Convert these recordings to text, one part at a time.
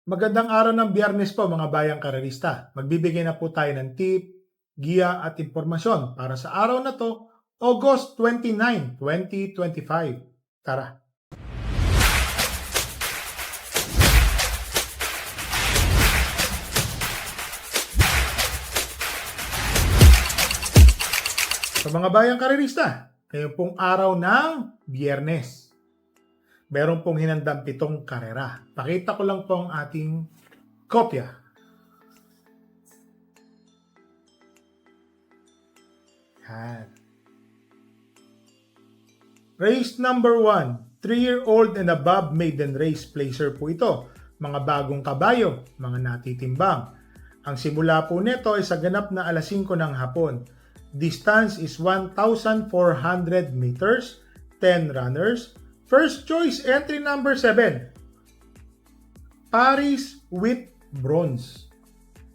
Magandang araw ng Biyernes po mga bayang karerista. Magbibigay na po tayo ng tip, giya at impormasyon para sa araw na to, August 29, 2025. Tara! Sa mga bayang karerista, ngayon pong araw ng Biyernes. Meron pong hinandang 7 karera. Pakita ko lang po ang ating kopya. Yan. Race number 1, 3-year-old and above maiden race placer po ito. Mga bagong kabayo, mga natitimbang. Ang simula po nito ay sa ganap na alas 5 ng hapon. Distance is 1,400 meters, 10 runners. First choice, entry number 7. Paris with bronze.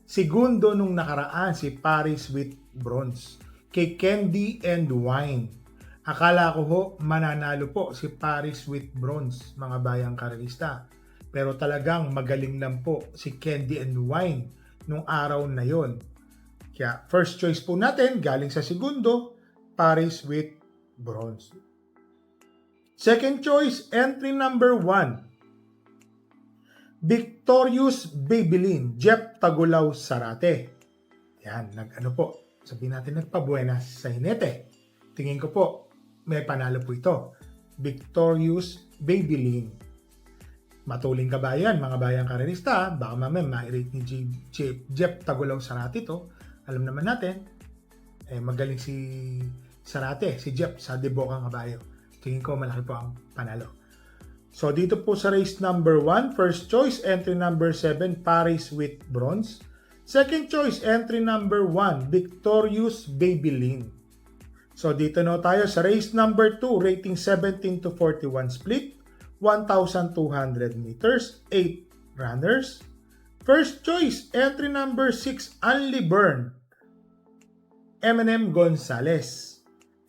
Segundo nung nakaraan si Paris with bronze. Kay Candy and Wine. Akala ko ho mananalo po si Paris with bronze, mga bayang karerista. Pero talagang magaling lang po si Candy and Wine nung araw na yon. Kaya first choice po natin galing sa segundo, Paris with bronze. Second choice, entry number 1. Victorious Babylin, Jeff Tagulaw Sarate. Yan, sabihin natin nagpabuenas sa hinete. Tingin ko po, may panalo po ito. Victorious Babylin. Matuling kabayan, mga bayang karerista, baka mamaya ma-rate ni Jeff Tagulaw Sarate ito. Alam naman natin, magaling si Sarate, si Jeff sa Debocang Kabayo. Tingin ko malaki po ang panalo. So dito po sa race number 1, first choice, entry number 7, Paris with bronze. Second choice, entry number 1, Victorious Babylin. So dito na tayo sa race number 2, rating 17 to 41 split, 1,200 meters, 8 runners. First choice, entry number 6, Unli Burn, M&M Gonzales.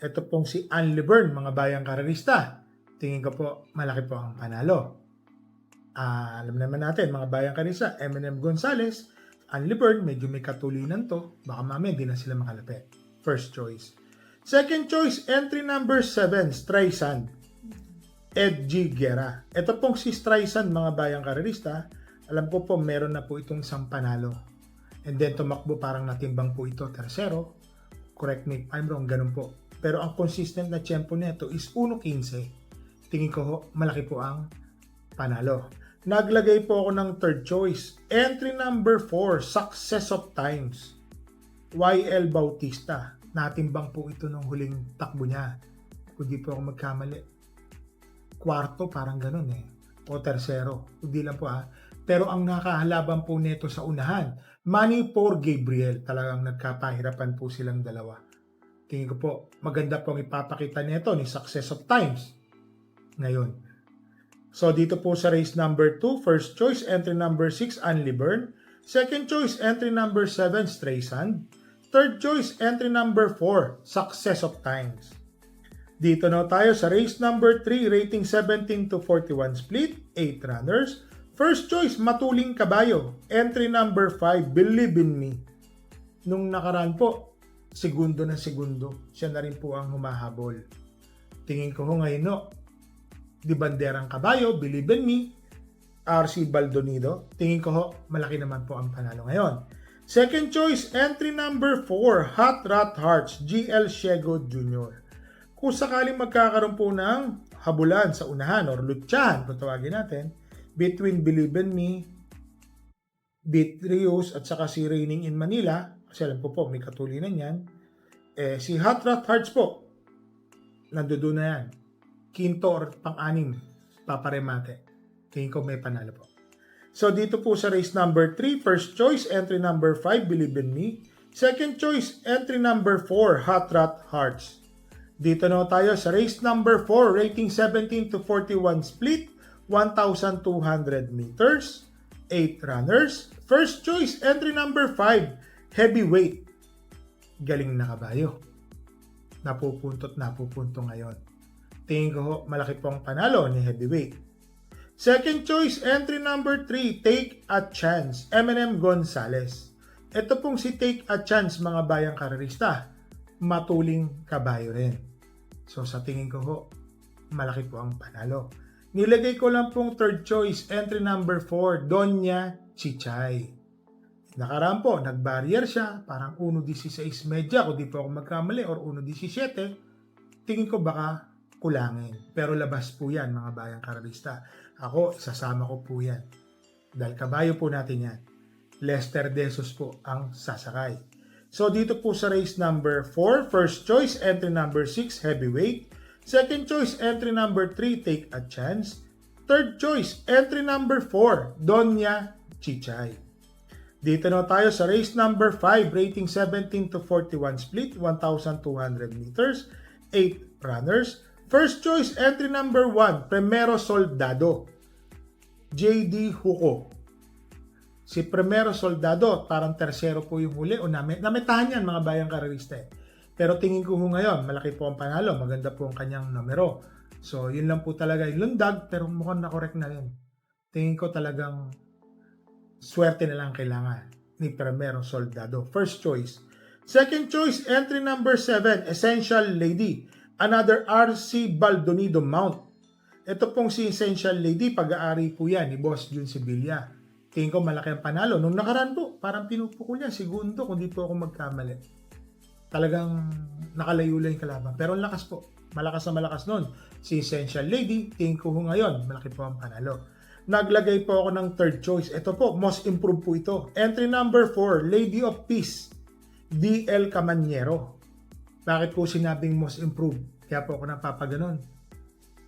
Ito pong si Unli Burn, mga bayang karerista. Tingin ko po, malaki po ang panalo. Alam naman natin, mga bayang karerista, M&M Gonzales, Unli Burn, medyo may katulinan to. Baka mamaya hindi na sila makalapit. First choice. Second choice, entry number 7, Streisand, Ed G. Guerra. Ito pong si Streisand, mga bayang karerista, alam ko po meron na po itong isang panalo. And then tumakbo parang natimbang po ito, tersero. Correct me if I'm wrong, ganun po. Pero ang consistent na tiyempo nito is 1.15. Tingin ko ho, malaki po ang panalo. Naglagay po ako ng third choice. Entry number 4, Success of Times, YL Bautista. Natimbang po ito nung huling takbo niya. Kung di po ako magkamali. Kwarto, parang ganun o tersero. Hindi lang po Pero ang nakahalaban po nito sa unahan, Money for Gabriel. Talagang nagkapahirapan po silang dalawa. Tingin ko po, maganda pong ipapakita nito ni Success of Times ngayon. So dito po sa race number 2, first choice, entry number 6, Unli Burn. Second choice, entry number 7, Streisand. Third choice, entry number 4, Success of Times. Dito na tayo sa race number 3, rating 17 to 41 split, 8 runners. First choice, Matuling Kabayo. Entry number 5, Believe in Me. Nung nakaraan po, segundo na segundo, siya na rin po ang humahabol. Tingin ko ngayon Di Banderang Kabayo, Believe in Me, RC Baldonido. Tingin ko malaki naman po ang panalo ngayon. Second choice, entry number 4, Hot Rat Hearts, GL Shego Jr. Kung sakaling magkakaroon po ng habulan sa unahan or lutsahan, kung tawagin natin, between Believe in Me, Beatrius at saka si Raining in Manila, kasi alam po may katulinan yan, si Hot Rat Hearts po, nandoon na yan. Quinto or pang-anim, paparemate. Tingin ko may panalo po. So dito po sa race number 3, first choice, entry number 5, Believe in Me. Second choice, entry number 4, Hot Rat Hearts. Dito na tayo sa race number 4, rating 17 to 41 split, 1,200 meters, 8 runners. First choice, entry number 5, Heavyweight. Galing na kabayo. Napupunto ngayon. Tingin ko malaki po ang panalo ni Heavyweight. Second choice, entry number 3, Take a Chance, M&M Gonzalez. Ito pong si Take a Chance, mga bayang karerista, matuling kabayo rin. So sa tingin ko ho, malaki po ang panalo. Nilagay ko lang pong third choice, entry number 4, Doña Chichay. Nakaraan po, nag-barrier siya, parang 1.16 medya, kung di po ako magkamali, or 1.17, tingin ko baka kulangin. Pero labas po yan, mga bayang karerista. Ako, isasama ko po yan. Dahil kabayo po natin yan. Lester Desos po ang sasakay. So dito po sa race number 4, first choice, entry number 6, Heavyweight. Second choice, entry number 3, Take a Chance. Third choice, entry number 4, Doña Chichay. Dito na tayo sa race number 5, rating 17 to 41 split, 1,200 meters, 8 runners. First choice, entry number 1, Primero Soldado, JD Huco. Si Primero Soldado, parang tersero po yung huli o nametahan yan, mga bayang karerista. Pero tingin ko ngayon, malaki po ang panalo, maganda po ang kanyang numero. So yun lang po talaga yung lundag, pero mukhang na-correct na rin. Tingin ko talagang swerte na lang kailangan ni Primero Soldado. First choice. Second choice, entry number 7, Essential Lady. Another RC Baldonido Mount. Ito pong si Essential Lady, pag-aari po yan ni Boss Jun Sibilia. Tingin ko malaki ang panalo. Nung nakaraan po, parang pinupukul niya, segundo, kung di po ako magkamali. Talagang nakalayo lang yung kalaban. Pero ang lakas po. Malakas na malakas nun. Si Essential Lady, tingin ko ngayon, malaki po ang panalo. Naglagay po ako ng third choice. Ito po, most improved po ito. Entry number 4, Lady of Peace, DL Camanyero. Bakit po sinabing most improved? Kaya po ako napapaganon.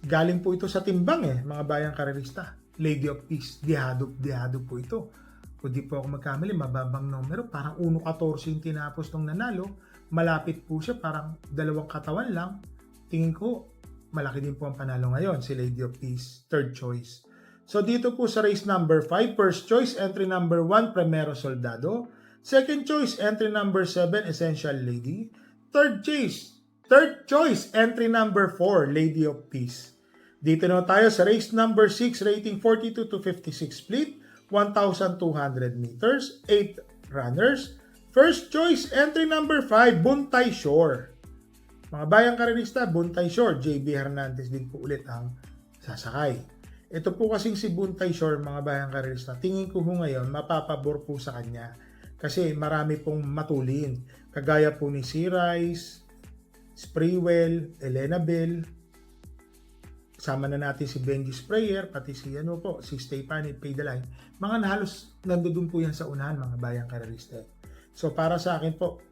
Galing po ito sa timbang mga bayang karerista. Lady of Peace, dihado po ito. Kung di po ako magkamali, mababang numero. Parang 1.14 yung tinapos nung nanalo. Malapit po siya, parang 2 katawan lang. Tingin ko, malaki din po ang panalo ngayon, si Lady of Peace, third choice. So dito po sa race number 5, first choice, entry number 1, Primero Soldado. Second choice, entry number 7, Essential Lady. Third choice, entry number 4, Lady of Peace. Dito na tayo sa race number 6, rating 42 to 56 split, 1,200 meters, 8 runners. First choice, entry number 5, Buntay Shore. Mga bayang karerista, Buntay Shore, JB Hernandez din po ulit ang sasakay. Ito po kasing si Buntay Shore, mga bayang karerista, tingin ko ngayon, mapapabor po sa kanya. Kasi marami pong matulin. Kagaya po ni C. Rice, Sprewell, Elena Bell. Sama na natin si Benji Sprayer, pati si si Stefani Paydalay. Mga halos nandoon po yan sa unahan, mga bayang karerista. So para sa akin po,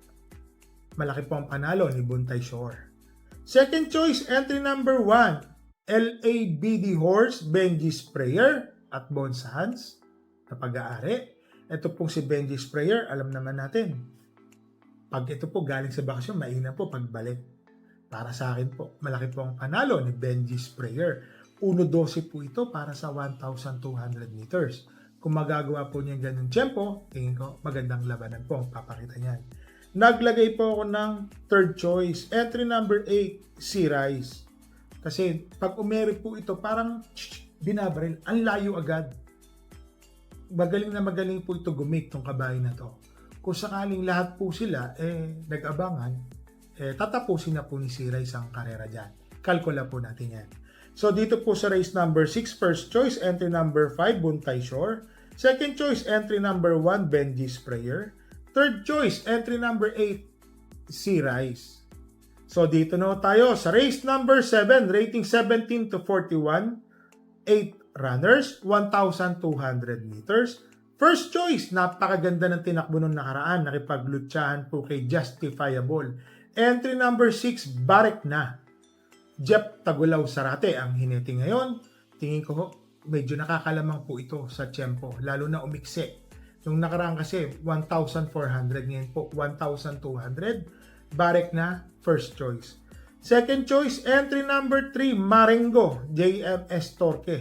malaki po ang panalo ni Buntay Shore. Second choice, entry number 1, LABD Horse, Benji Sprayer at Bones Hans na pag-aari. Ito pong si Benji Sprayer, alam naman natin. Pag ito po galing sa bakasyon, mainam po pagbalik. Para sa akin po, malaki po ang panalo ni Benji Sprayer. 1.12 po ito para sa 1,200 meters. Kung magagawa po niya ganun tempo, tingin ko magandang labanan po ang papakita niyan. Naglagay po ako ng third choice. Entry number 8, C. Rice. Kasi pag umeri po ito, parang binabaril. Ang layo agad. Magaling po ito gumit tong kabayo na to. Kung sakaling lahat po sila nag-abangan, tatapusin na po ni C. Rice ang karera dyan. Kalkula po natin yan. So dito po sa race number 6, first choice, entry number 5, Buntay Shore. Second choice, entry number 1, Benji Sprayer. Third choice, entry number 8, C. Rice. So dito na tayo sa race number 7, rating 17 to 41, 8 runners, 1,200 meters. First choice, napakaganda ng tinakbo nung nakaraan, nakipaglutsahan po kay Justifiable. Entry number 6, Barek na. Jeff Tagulaw Sarate ang hiniti ngayon. Tingin ko medyo nakakalamang po ito sa tempo, lalo na umikse. Nung nakaraan kasi 1,400, ngayon po 1,200. Barek na, first choice. Second choice, entry number 3, Marengo, JMS Torque.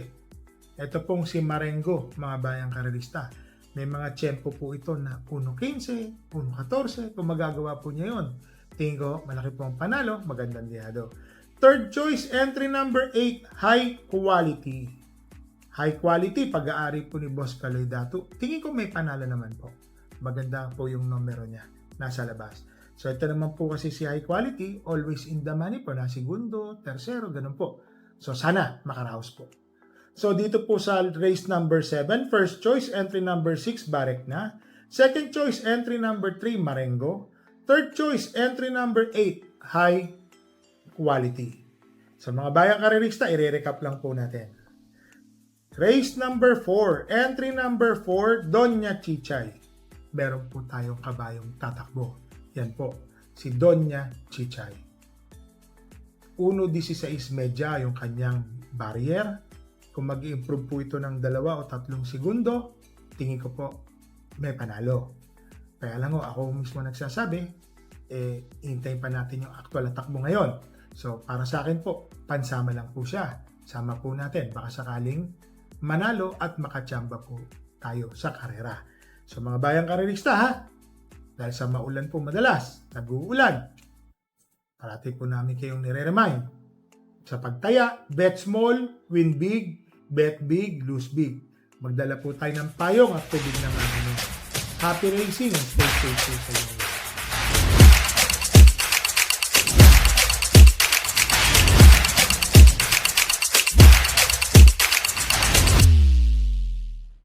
Ito pong si Marengo, mga bayang karerista. May mga tempo po ito na 1.15, 1.14, kung magagawa po niya yun. Tingin ko, malaki po ang panalo, magandang diyado. Third choice, entry number 8, High Quality. High quality, pag-aari po ni Boss Kaloy Datu. Tingin ko may panalo naman po. Maganda po yung numero niya. Nasa labas. So ito naman po kasi si high quality, always in the money po. Na segundo, tersero, ganun po. So sana makaraos po. So dito po sa race number 7, first choice, entry number 6, Barek na. Second choice, entry number 3, Marengo. Third choice, entry number 8, High Quality. So mga bayang karerista, i-recap lang po natin. Race number 4, entry number 4, Doña Chichay. Meron po tayong kabayong tatakbo. Yan po, si Doña Chichay. 1.16 medya yung kanyang barrier. Kung mag-improve po ito ng 2 o 3 segundo, tingin ko po may panalo. Kaya lang ako mismo nagsasabi, hintayin pa natin yung actual na takbo ngayon. So para sa akin po, pansama lang po siya. Sama po natin, baka sakaling manalo at makachamba po tayo sa karera. So mga bayang karerista ha, dahil sa maulan po madalas, nag-uulan, parati po namin kayong nire-remind. Sa pagtaya, bet small, win big, bet big, lose big. Magdala po tayo ng payong at tubig ng ano. Happy racing and stay safe sa inyo.